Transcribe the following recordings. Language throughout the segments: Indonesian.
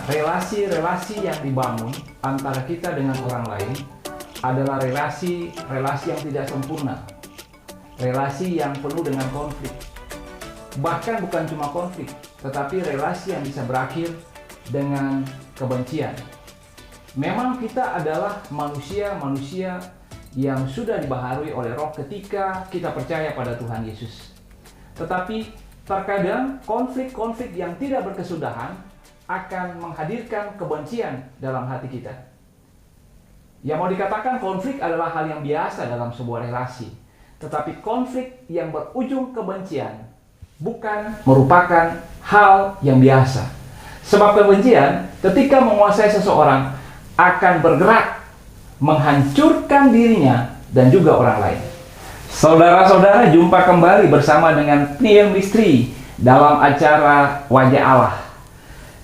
relasi-relasi yang dibangun antara kita dengan orang lain adalah relasi yang tidak sempurna, relasi yang penuh dengan konflik. Bahkan bukan cuma konflik, tetapi relasi yang bisa berakhir dengan kebencian. Memang kita adalah manusia yang sudah dibaharui oleh Roh ketika kita percaya pada Tuhan Yesus. Tetapi terkadang konflik-konflik yang tidak berkesudahan akan menghadirkan kebencian dalam hati kita. Yang mau dikatakan konflik adalah hal yang biasa dalam sebuah relasi. Tetapi konflik yang berujung kebencian bukan merupakan hal yang biasa. Sebab kebencian ketika menguasai seseorang akan bergerak menghancurkan dirinya dan juga orang lain. Saudara-saudara, jumpa kembali bersama dengan Neil Mistry dalam acara Wajah Allah.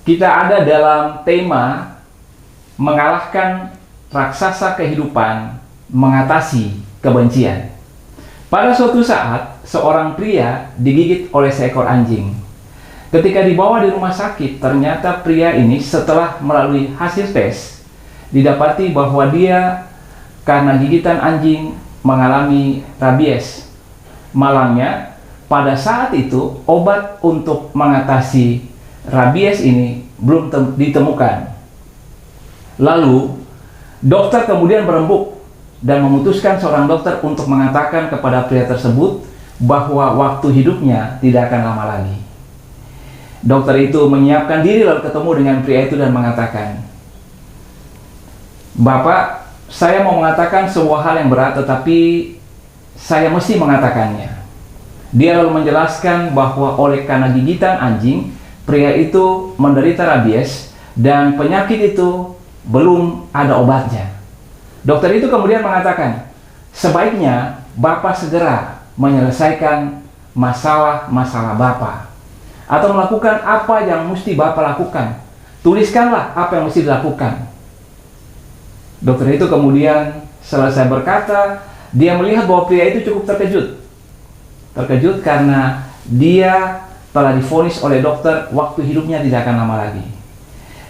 Kita ada dalam tema mengalahkan raksasa kehidupan, mengatasi kebencian. Pada suatu saat, seorang pria digigit oleh seekor anjing. Ketika dibawa di rumah sakit, ternyata pria ini setelah melalui hasil tes, didapati bahwa dia karena gigitan anjing mengalami rabies. Malangnya, pada saat itu obat untuk mengatasi rabies ini belum ditemukan. Lalu, dokter kemudian berembuk dan memutuskan seorang dokter untuk mengatakan kepada pria tersebut bahwa waktu hidupnya tidak akan lama lagi. Dokter itu menyiapkan diri lalu ketemu dengan pria itu dan mengatakan, "Bapak, saya mau mengatakan sebuah hal yang berat, tetapi saya mesti mengatakannya." Dia lalu menjelaskan bahwa oleh karena gigitan anjing, pria itu menderita rabies dan penyakit itu belum ada obatnya. Dokter itu kemudian mengatakan, sebaiknya Bapak segera menyelesaikan masalah-masalah Bapak, atau melakukan apa yang mesti Bapak lakukan. Tuliskanlah apa yang mesti dilakukan. Dokter itu kemudian selesai berkata, dia melihat bahwa pria itu cukup terkejut. Terkejut karena dia telah divonis oleh dokter waktu hidupnya tidak akan lama lagi.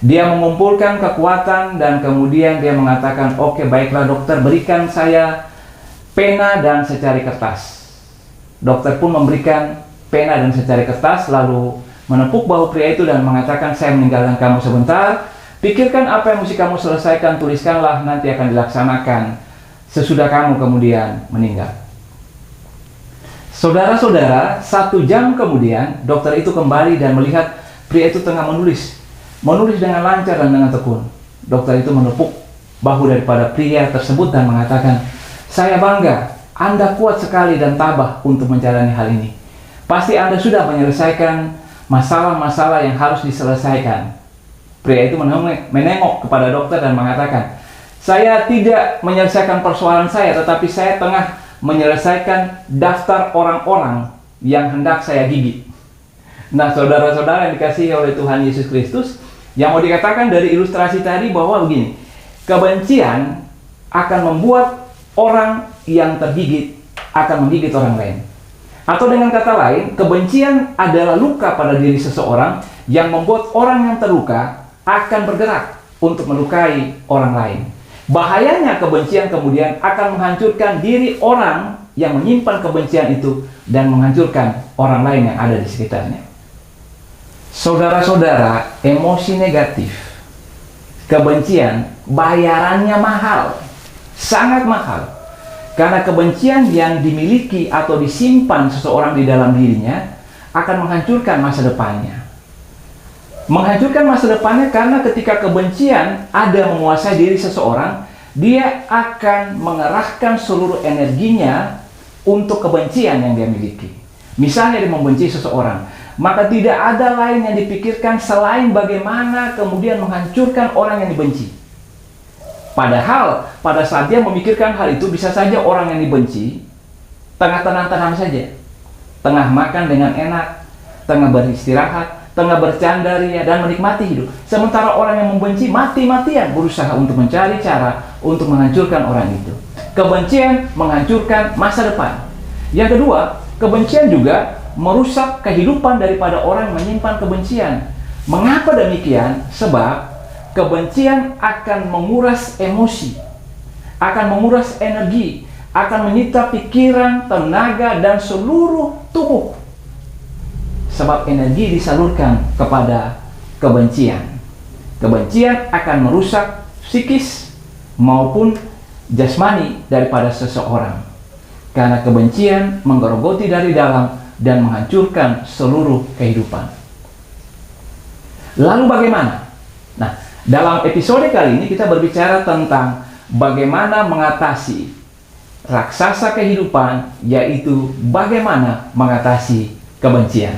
Dia mengumpulkan kekuatan dan kemudian dia mengatakan, "Oke, baiklah dokter, berikan saya pena dan secari kertas." Dokter pun memberikan pena dan secari kertas, lalu menepuk bahu pria itu dan mengatakan, "Saya meninggalkan kamu sebentar. Pikirkan apa yang mesti kamu selesaikan, tuliskanlah, nanti akan dilaksanakan sesudah kamu kemudian meninggal." Saudara-saudara, 1 jam kemudian dokter itu kembali dan melihat pria itu tengah menulis dengan lancar dan dengan tekun. Dokter itu menepuk bahu daripada pria tersebut dan mengatakan, "Saya bangga, Anda kuat sekali dan tabah untuk menjalani hal ini. Pasti Anda sudah menyelesaikan masalah-masalah yang harus diselesaikan." Pria itu menengok kepada dokter dan mengatakan, "Saya tidak menyelesaikan persoalan saya, tetapi saya tengah menyelesaikan daftar orang-orang yang hendak saya gigit." Nah, saudara-saudara yang dikasihi oleh Tuhan Yesus Kristus, yang mau dikatakan dari ilustrasi tadi bahwa begini, kebencian akan membuat orang yang tergigit akan menggigit orang lain. Atau dengan kata lain, kebencian adalah luka pada diri seseorang yang membuat orang yang terluka akan bergerak untuk melukai orang lain. Bahayanya kebencian kemudian akan menghancurkan diri orang yang menyimpan kebencian itu dan menghancurkan orang lain yang ada di sekitarnya. Saudara-saudara, emosi negatif, kebencian, bayarannya mahal, sangat mahal. Karena kebencian yang dimiliki atau disimpan seseorang di dalam dirinya akan menghancurkan masa depannya. Menghancurkan masa depannya karena ketika kebencian ada menguasai diri seseorang, dia akan mengerahkan seluruh energinya untuk kebencian yang dia miliki. Misalnya dia membenci seseorang, maka tidak ada lain yang dipikirkan selain bagaimana kemudian menghancurkan orang yang dibenci. Padahal pada saat dia memikirkan hal itu, bisa saja orang yang dibenci tengah tenang-tenang saja, tengah makan dengan enak, tengah beristirahat, tengah bercanda ria dan menikmati hidup. Sementara orang yang membenci mati-matian berusaha untuk mencari cara untuk menghancurkan orang itu. Kebencian menghancurkan masa depan. Yang kedua, kebencian juga merusak kehidupan daripada orang yang menyimpan kebencian. Mengapa demikian? Sebab kebencian akan menguras emosi, akan menguras energi, akan menyita pikiran, tenaga, dan seluruh tubuh. Sebab energi disalurkan kepada kebencian. Kebencian akan merusak psikis maupun jasmani daripada seseorang. Karena kebencian menggerogoti dari dalam dan menghancurkan seluruh kehidupan. Lalu bagaimana? Nah, dalam episode kali ini kita berbicara tentang bagaimana mengatasi raksasa kehidupan, yaitu bagaimana mengatasi kebencian.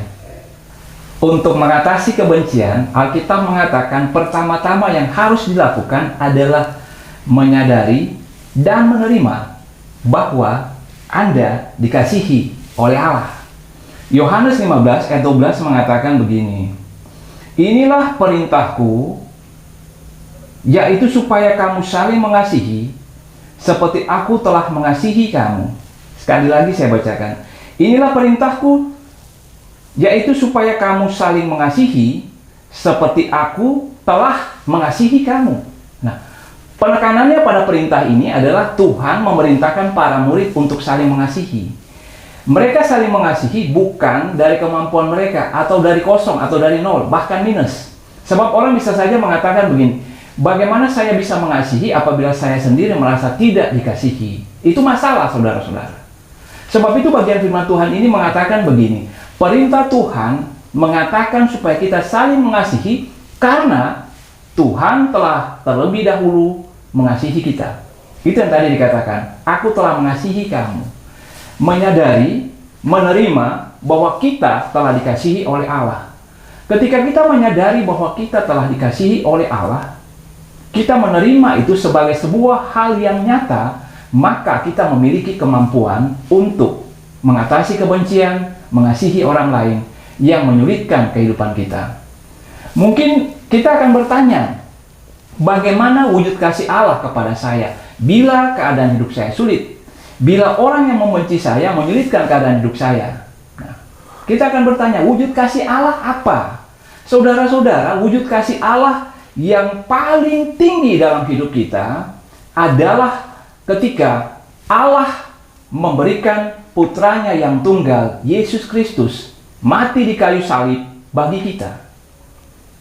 Untuk mengatasi kebencian, Alkitab mengatakan pertama-tama yang harus dilakukan adalah menyadari dan menerima bahwa Anda dikasihi oleh Allah. Yohanes 15 ayat 12 mengatakan begini, "Inilah perintahku, yaitu supaya kamu saling mengasihi, seperti aku telah mengasihi kamu." Sekali lagi saya bacakan. "Inilah perintahku, yaitu supaya kamu saling mengasihi, seperti aku telah mengasihi kamu." Nah, penekanannya pada perintah ini adalah Tuhan memerintahkan para murid untuk saling mengasihi. Mereka saling mengasihi bukan dari kemampuan mereka, atau dari kosong, atau dari nol, bahkan minus. Sebab orang bisa saja mengatakan begini, bagaimana saya bisa mengasihi apabila saya sendiri merasa tidak dikasihi? Itu masalah, saudara-saudara. Sebab itu bagian firman Tuhan ini mengatakan begini, perintah Tuhan mengatakan supaya kita saling mengasihi karena Tuhan telah terlebih dahulu mengasihi kita. Itu yang tadi dikatakan, aku telah mengasihi kamu. Menyadari, menerima bahwa kita telah dikasihi oleh Allah. Ketika kita menyadari bahwa kita telah dikasihi oleh Allah, kita menerima itu sebagai sebuah hal yang nyata, maka kita memiliki kemampuan untuk mengatasi kebencian, mengasihi orang lain yang menyulitkan kehidupan kita. Mungkin kita akan bertanya, bagaimana wujud kasih Allah kepada saya bila keadaan hidup saya sulit? Bila orang yang membenci saya menyulitkan keadaan hidup saya? Nah, kita akan bertanya, wujud kasih Allah apa? Saudara-saudara, wujud kasih Allah yang paling tinggi dalam hidup kita adalah ketika Allah memberikan putranya yang tunggal, Yesus Kristus, mati di kayu salib bagi kita.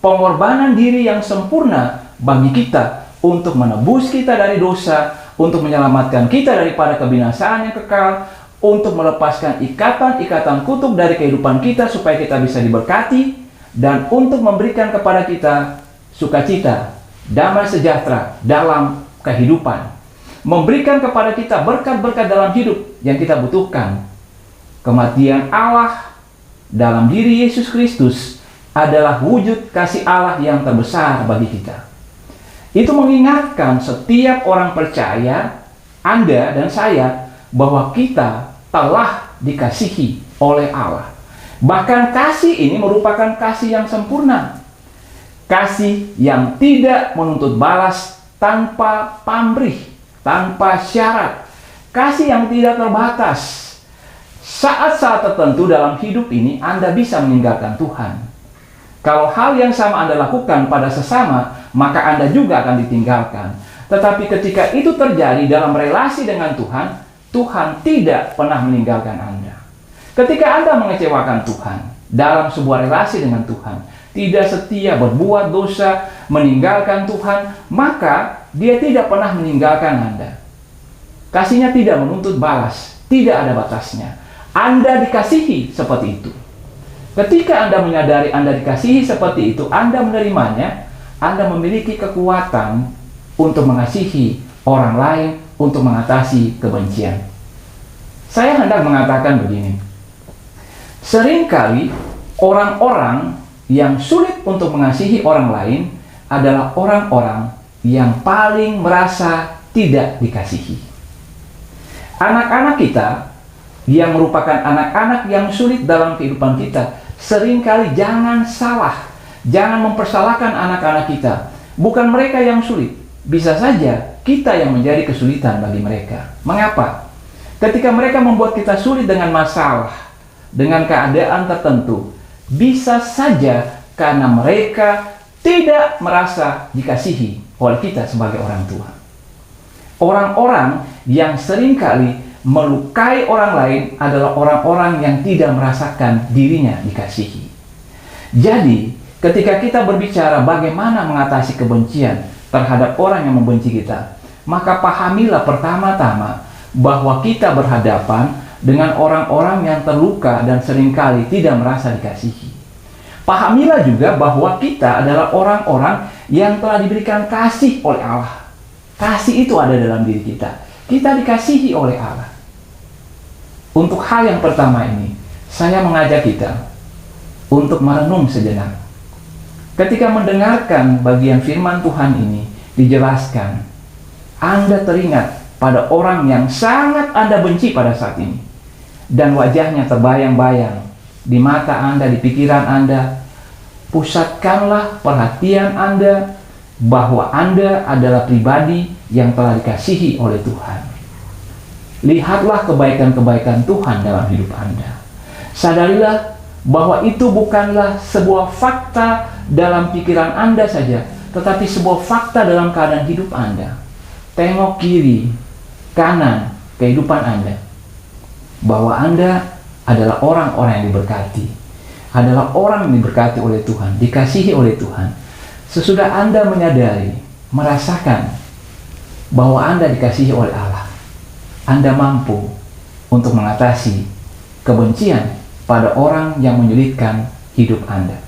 Pengorbanan diri yang sempurna bagi kita untuk menebus kita dari dosa, untuk menyelamatkan kita daripada kebinasaan yang kekal, untuk melepaskan ikatan-ikatan kutuk dari kehidupan kita supaya kita bisa diberkati, dan untuk memberikan kepada kita sukacita, damai sejahtera dalam kehidupan. Memberikan kepada kita berkat-berkat dalam hidup yang kita butuhkan. Kematian Allah dalam diri Yesus Kristus adalah wujud kasih Allah yang terbesar bagi kita. Itu mengingatkan setiap orang percaya, Anda dan saya, bahwa kita telah dikasihi oleh Allah. Bahkan kasih ini merupakan kasih yang sempurna. Kasih yang tidak menuntut balas tanpa pamrih, tanpa syarat. Kasih yang tidak terbatas. Saat-saat tertentu dalam hidup ini Anda bisa meninggalkan Tuhan. Kalau hal yang sama Anda lakukan pada sesama, maka Anda juga akan ditinggalkan. Tetapi ketika itu terjadi dalam relasi dengan Tuhan, Tuhan tidak pernah meninggalkan Anda. Ketika Anda mengecewakan Tuhan dalam sebuah relasi dengan Tuhan, tidak setia, berbuat dosa, meninggalkan Tuhan, maka Dia tidak pernah meninggalkan Anda. Kasihnya tidak menuntut balas, tidak ada batasnya. Anda dikasihi seperti itu. Ketika Anda menyadari Anda dikasihi seperti itu, Anda menerimanya, Anda memiliki kekuatan untuk mengasihi orang lain, untuk mengatasi kebencian. Saya hendak mengatakan begini, seringkali orang-orang yang sulit untuk mengasihi orang lain adalah orang-orang yang paling merasa tidak dikasihi. Anak-anak kita yang merupakan anak-anak yang sulit dalam kehidupan kita, seringkali jangan salah, jangan mempersalahkan anak-anak kita. Bukan mereka yang sulit, bisa saja kita yang menjadi kesulitan bagi mereka. Mengapa? Ketika mereka membuat kita sulit dengan masalah, dengan keadaan tertentu, bisa saja karena mereka tidak merasa dikasihi oleh kita sebagai orang tua. Orang-orang yang seringkali melukai orang lain adalah orang-orang yang tidak merasakan dirinya dikasihi. Jadi, ketika kita berbicara bagaimana mengatasi kebencian terhadap orang yang membenci kita, maka pahamilah pertama-tama bahwa kita berhadapan dengan orang-orang yang terluka dan seringkali tidak merasa dikasihi. Pahamilah juga bahwa kita adalah orang-orang yang telah diberikan kasih oleh Allah. Kasih itu ada dalam diri kita. Kita dikasihi oleh Allah. Untuk hal yang pertama ini, saya mengajak kita untuk merenung sejenak. Ketika mendengarkan bagian firman Tuhan ini dijelaskan, Anda teringat pada orang yang sangat Anda benci pada saat ini. Dan wajahnya terbayang-bayang di mata Anda, di pikiran Anda. Pusatkanlah perhatian Anda bahwa Anda adalah pribadi yang telah dikasihi oleh Tuhan. Lihatlah kebaikan-kebaikan Tuhan dalam hidup Anda. Sadarilah bahwa itu bukanlah sebuah fakta dalam pikiran Anda saja, tetapi sebuah fakta dalam keadaan hidup Anda. Tengok kiri, kanan kehidupan Anda, bahwa Anda adalah orang-orang yang diberkati, adalah orang yang diberkati oleh Tuhan, dikasihi oleh Tuhan. Sesudah Anda menyadari, merasakan bahwa Anda dikasihi oleh Allah, Anda mampu untuk mengatasi kebencian pada orang yang menyulitkan hidup Anda.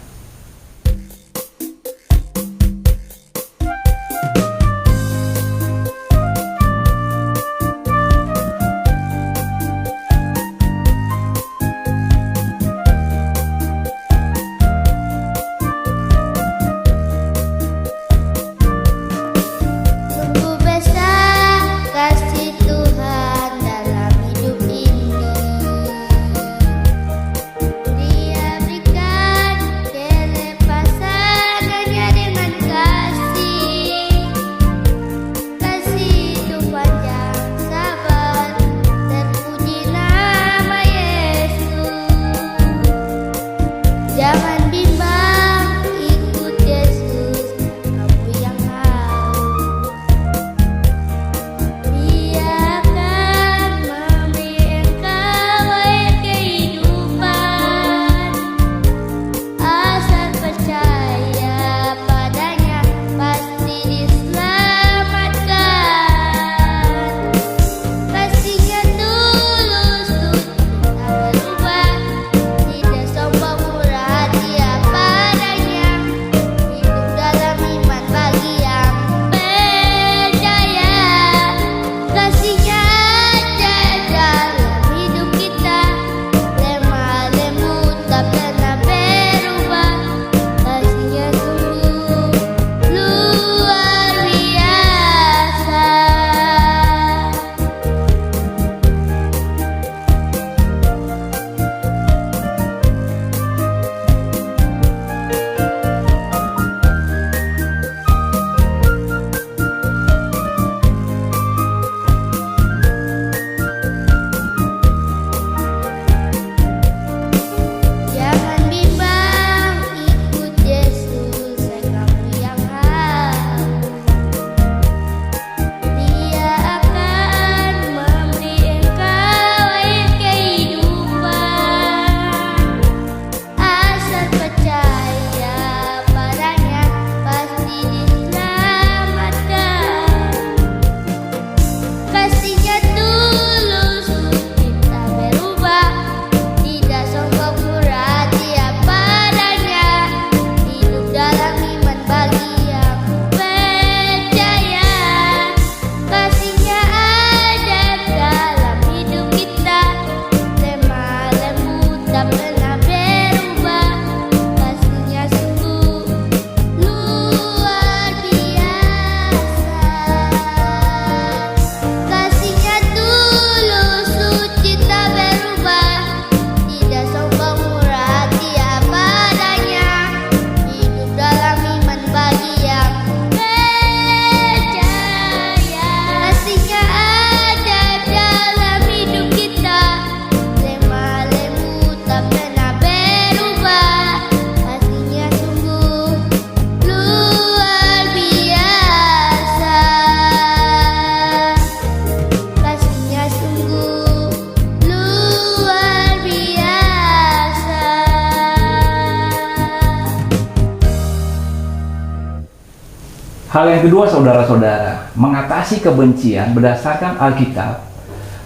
Hal yang kedua, saudara-saudara, mengatasi kebencian berdasarkan Alkitab,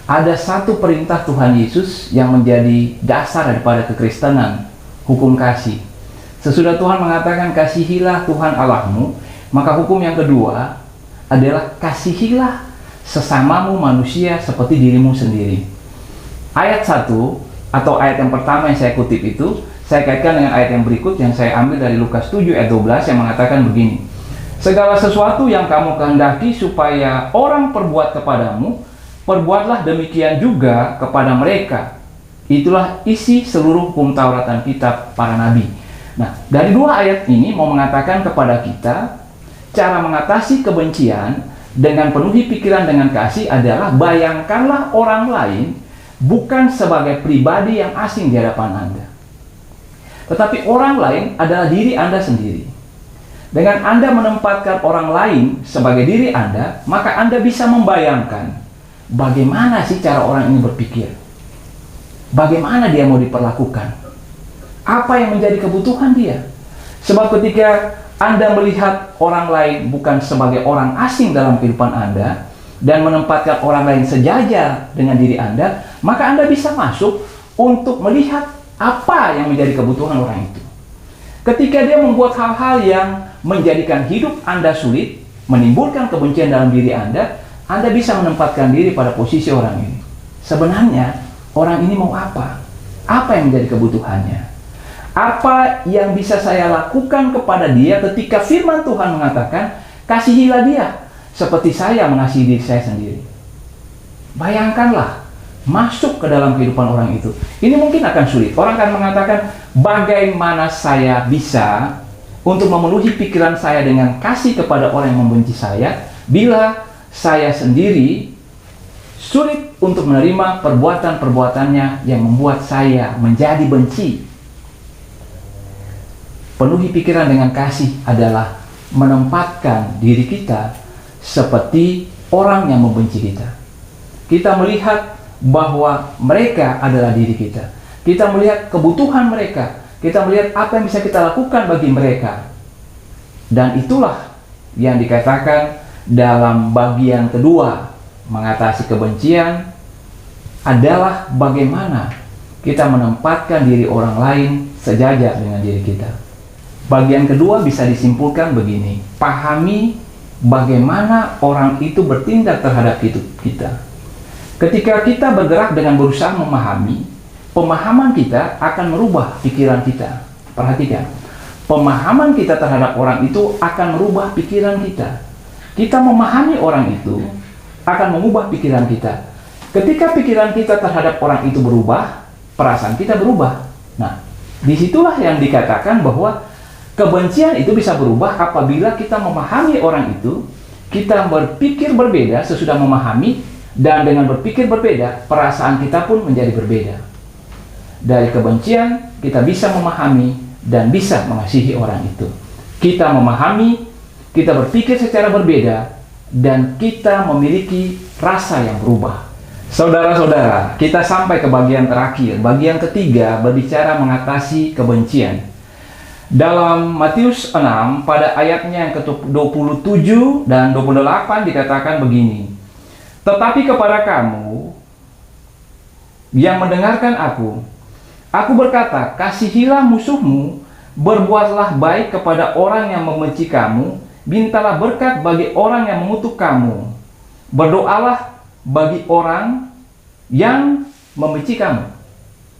ada satu perintah Tuhan Yesus yang menjadi dasar daripada kekristenan, hukum kasih. Sesudah Tuhan mengatakan kasihilah Tuhan Allahmu, maka hukum yang kedua adalah kasihilah sesamamu manusia seperti dirimu sendiri. Ayat 1 atau ayat yang pertama yang saya kutip itu, saya kaitkan dengan ayat yang berikut yang saya ambil dari Lukas 7 ayat 12 yang mengatakan begini. Segala sesuatu yang kamu kehendaki supaya orang perbuat kepadamu, perbuatlah demikian juga kepada mereka. Itulah isi seluruh hukum Taurat dan kitab para nabi. Nah, dari dua ayat ini mau mengatakan kepada kita, cara mengatasi kebencian dengan penuhi pikiran dengan kasih adalah bayangkanlah orang lain bukan sebagai pribadi yang asing di hadapan Anda, tetapi orang lain adalah diri Anda sendiri. Dengan Anda menempatkan orang lain sebagai diri Anda, maka Anda bisa membayangkan bagaimana sih cara orang ini berpikir, bagaimana dia mau diperlakukan, apa yang menjadi kebutuhan dia. Sebab ketika Anda melihat orang lain bukan sebagai orang asing dalam kehidupan Anda dan menempatkan orang lain sejajar dengan diri Anda, maka Anda bisa masuk untuk melihat apa yang menjadi kebutuhan orang itu. Ketika dia membuat hal-hal yang menjadikan hidup Anda sulit, menimbulkan kebencian dalam diri Anda bisa menempatkan diri pada posisi orang ini. Sebenarnya orang ini mau apa? Apa yang menjadi kebutuhannya? Apa yang bisa saya lakukan kepada dia ketika firman Tuhan mengatakan, kasihilah dia seperti saya mengasihi diri saya sendiri. Bayangkanlah, masuk ke dalam kehidupan orang itu. Ini mungkin akan sulit. Orang akan mengatakan, bagaimana saya bisa untuk memenuhi pikiran saya dengan kasih kepada orang yang membenci saya, bila saya sendiri sulit untuk menerima perbuatan-perbuatannya yang membuat saya menjadi benci. Penuhi pikiran dengan kasih adalah menempatkan diri kita seperti orang yang membenci kita. Kita melihat bahwa mereka adalah diri kita. Kita melihat kebutuhan mereka. Kita melihat apa yang bisa kita lakukan bagi mereka. Dan itulah yang dikatakan dalam bagian kedua, mengatasi kebencian adalah bagaimana kita menempatkan diri orang lain sejajar dengan diri kita. Bagian kedua bisa disimpulkan begini, pahami bagaimana orang itu bertindak terhadap hidup kita. Ketika kita bergerak dengan berusaha memahami, pemahaman kita akan merubah pikiran kita. Perhatikan, pemahaman kita terhadap orang itu akan merubah pikiran kita. Kita memahami orang itu akan mengubah pikiran kita. Ketika pikiran kita terhadap orang itu berubah, perasaan kita berubah. Nah, disitulah yang dikatakan bahwa kebencian itu bisa berubah apabila kita memahami orang itu, kita berpikir berbeda sesudah memahami, dan dengan berpikir berbeda, perasaan kita pun menjadi berbeda. Dari kebencian, kita bisa memahami dan bisa mengasihi orang itu. Kita memahami, kita berpikir secara berbeda, dan kita memiliki rasa yang berubah. Saudara-saudara, kita sampai ke bagian terakhir. Bagian ketiga berbicara mengatasi kebencian. Dalam Matius 6, pada ayatnya yang ke-27 dan 28 dikatakan begini. Tetapi kepada kamu yang mendengarkan aku berkata, kasihilah musuhmu, berbuatlah baik kepada orang yang membenci kamu, mintalah berkat bagi orang yang mengutuk kamu, berdoalah bagi orang yang membenci kamu.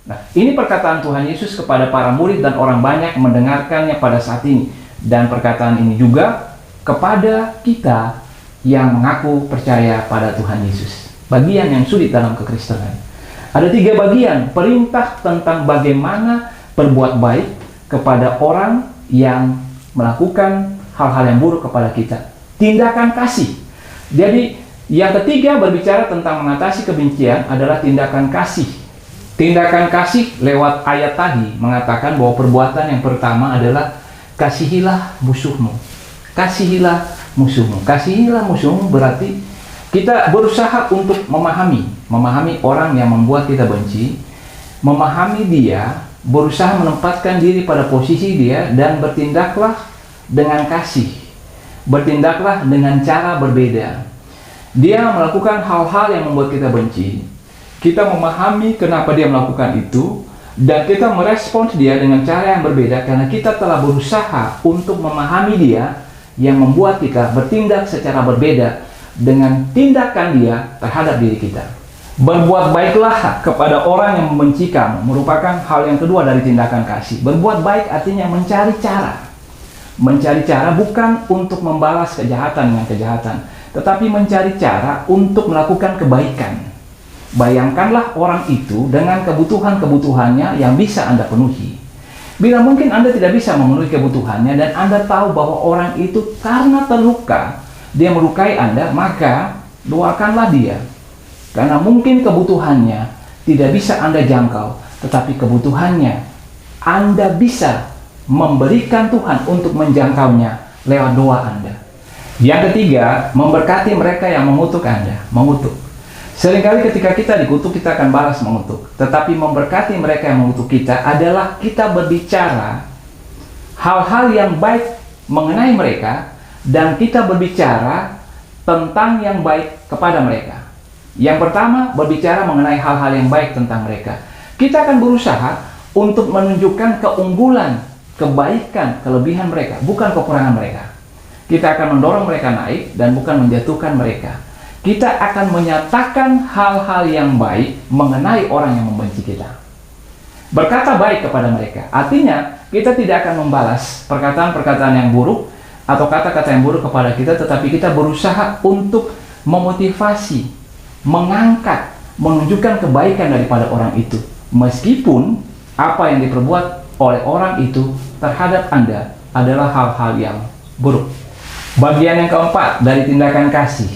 Nah, ini perkataan Tuhan Yesus kepada para murid dan orang banyak mendengarkannya pada saat ini. Dan perkataan ini juga kepada kita yang mengaku percaya pada Tuhan Yesus. Bagian yang sulit dalam kekristenan. Ada 3 bagian perintah tentang bagaimana berbuat baik kepada orang yang melakukan hal-hal yang buruk kepada kita. Tindakan kasih. Jadi yang ketiga berbicara tentang mengatasi kebencian adalah tindakan kasih. Tindakan kasih lewat ayat tadi mengatakan bahwa perbuatan yang pertama adalah kasihilah musuhmu. Kasihilah musuhmu. Kasihilah musuhmu berarti kita berusaha untuk memahami orang yang membuat kita benci, memahami dia, berusaha menempatkan diri pada posisi dia, dan bertindaklah dengan kasih. bertindaklah dengan cara berbeda. Dia melakukan hal-hal yang membuat kita benci. Kita memahami kenapa dia melakukan itu, dan kita merespons dia dengan cara yang berbeda karena kita telah berusaha untuk memahami dia yang membuat kita bertindak secara berbeda dengan tindakan dia terhadap diri kita. Berbuat baiklah kepada orang yang membenci kamu merupakan hal yang kedua dari tindakan kasih. Berbuat baik artinya mencari cara. Mencari cara bukan untuk membalas kejahatan dengan kejahatan, tetapi mencari cara untuk melakukan kebaikan. Bayangkanlah orang itu dengan kebutuhan-kebutuhannya yang bisa Anda penuhi. Bila mungkin Anda tidak bisa memenuhi kebutuhannya dan Anda tahu bahwa orang itu karena terluka, dia melukai Anda, maka doakanlah dia. Karena mungkin kebutuhannya tidak bisa Anda jangkau, tetapi kebutuhannya Anda bisa memberikan Tuhan untuk menjangkaunya lewat doa Anda. Yang ketiga, memberkati mereka yang mengutuk Anda. Mengutuk. Seringkali ketika kita dikutuk, kita akan balas mengutuk. Tetapi memberkati mereka yang mengutuk kita adalah kita berbicara hal-hal yang baik mengenai mereka, dan kita berbicara tentang yang baik kepada mereka. Yang pertama, berbicara mengenai hal-hal yang baik tentang mereka. Kita akan berusaha untuk menunjukkan keunggulan, kebaikan, kelebihan mereka, bukan kekurangan mereka. Kita akan mendorong mereka naik dan bukan menjatuhkan mereka. Kita akan menyatakan hal-hal yang baik mengenai orang yang membenci kita. Berkata baik kepada mereka, artinya kita tidak akan membalas perkataan-perkataan yang buruk atau kata-kata yang buruk kepada kita, tetapi kita berusaha untuk memotivasi, mengangkat, menunjukkan kebaikan daripada orang itu. Meskipun apa yang diperbuat oleh orang itu terhadap Anda adalah hal-hal yang buruk. Bagian yang keempat dari tindakan kasih,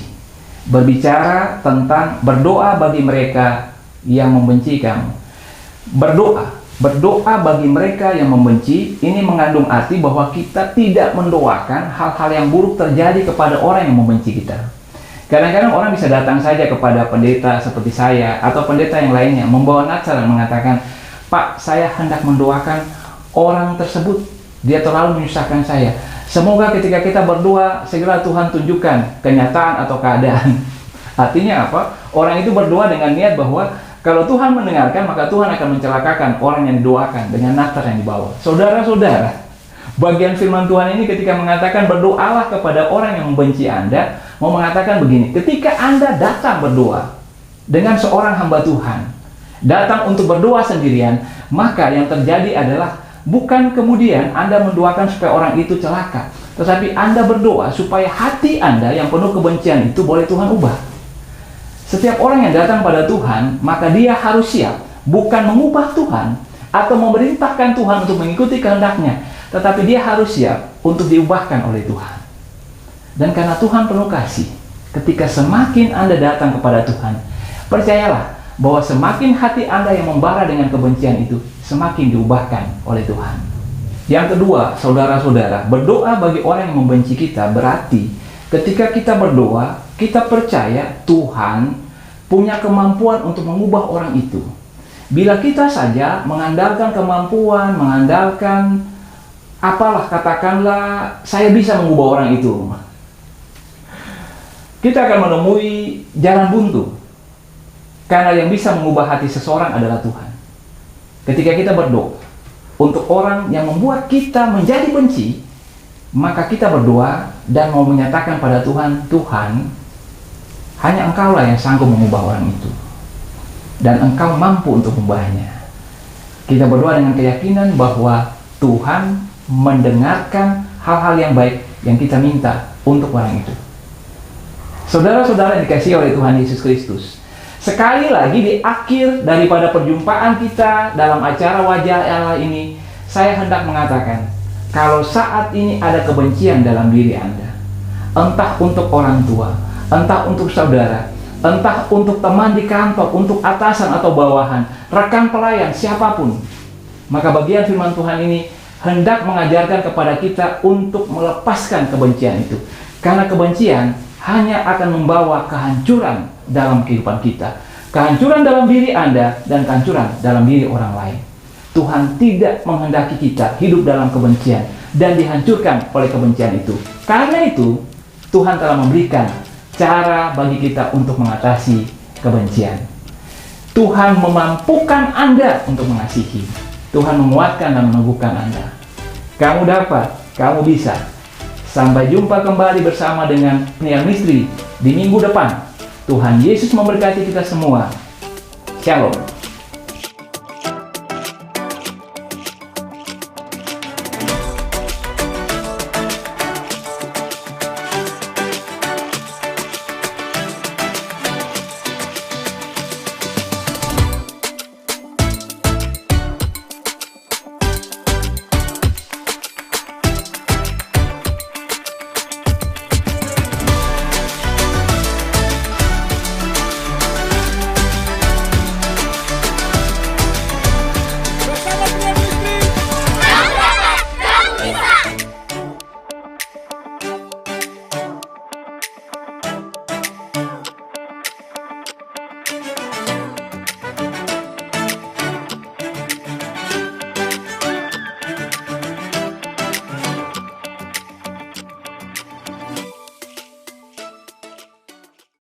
berbicara tentang berdoa bagi mereka yang membenci kamu. Berdoa bagi mereka yang membenci, ini mengandung arti bahwa kita tidak mendoakan hal-hal yang buruk terjadi kepada orang yang membenci kita. Kadang-kadang orang bisa datang saja kepada pendeta seperti saya atau pendeta yang lainnya, membawa natsar dan mengatakan, "Pak, saya hendak mendoakan orang tersebut, dia terlalu menyusahkan saya. Semoga ketika kita berdoa, segera Tuhan tunjukkan kenyataan atau keadaan." Artinya apa? Orang itu berdoa dengan niat bahwa kalau Tuhan mendengarkan, maka Tuhan akan mencelakakan orang yang didoakan dengan natsar yang dibawa. Saudara-saudara, bagian firman Tuhan ini ketika mengatakan berdoalah kepada orang yang membenci Anda, mau mengatakan begini, ketika Anda datang berdoa dengan seorang hamba Tuhan, datang untuk berdoa sendirian, maka yang terjadi adalah bukan kemudian Anda mendoakan supaya orang itu celaka, tetapi Anda berdoa supaya hati Anda yang penuh kebencian itu boleh Tuhan ubah. Setiap orang yang datang pada Tuhan, maka dia harus siap bukan mengubah Tuhan atau memerintahkan Tuhan untuk mengikuti kehendaknya, tetapi dia harus siap untuk diubahkan oleh Tuhan. Dan karena Tuhan penuh kasih, ketika semakin Anda datang kepada Tuhan, percayalah bahwa semakin hati Anda yang membara dengan kebencian itu, semakin diubahkan oleh Tuhan. Yang kedua, saudara-saudara, berdoa bagi orang yang membenci kita berarti ketika kita berdoa, kita percaya Tuhan punya kemampuan untuk mengubah orang itu. Bila kita saja mengandalkan kemampuan, mengandalkan apalah, katakanlah saya bisa mengubah orang itu, kita akan menemui jalan buntu. Karena yang bisa mengubah hati seseorang adalah Tuhan. Ketika kita berdoa untuk orang yang membuat kita menjadi benci, maka kita berdoa dan mau menyatakan pada Tuhan, Tuhan, hanya Engkaulah yang sanggup mengubah orang itu. Dan Engkau mampu untuk mengubahnya. Kita berdoa dengan keyakinan bahwa Tuhan mendengarkan hal-hal yang baik yang kita minta untuk orang itu. Saudara-saudara yang dikasihi oleh Tuhan Yesus Kristus, sekali lagi di akhir daripada perjumpaan kita dalam acara Wajah Allah ini, saya hendak mengatakan, kalau saat ini ada kebencian dalam diri Anda, entah untuk orang tua, entah untuk saudara, entah untuk teman di kantor, untuk atasan atau bawahan, rekan pelayan, siapapun, maka bagian firman Tuhan ini hendak mengajarkan kepada kita untuk melepaskan kebencian itu. Karena kebencian hanya akan membawa kehancuran dalam kehidupan kita, kehancuran dalam diri Anda, dan kehancuran dalam diri orang lain. Tuhan tidak menghendaki kita hidup dalam kebencian, dan dihancurkan oleh kebencian itu. Karena itu, Tuhan telah memberikan cara bagi kita untuk mengatasi kebencian. Tuhan memampukan Anda untuk mengasihi. Tuhan menguatkan dan meneguhkan Anda. Kamu dapat, kamu bisa. Sampai jumpa kembali bersama dengan Penyiar Misteri di minggu depan. Tuhan Yesus memberkati kita semua. Shalom.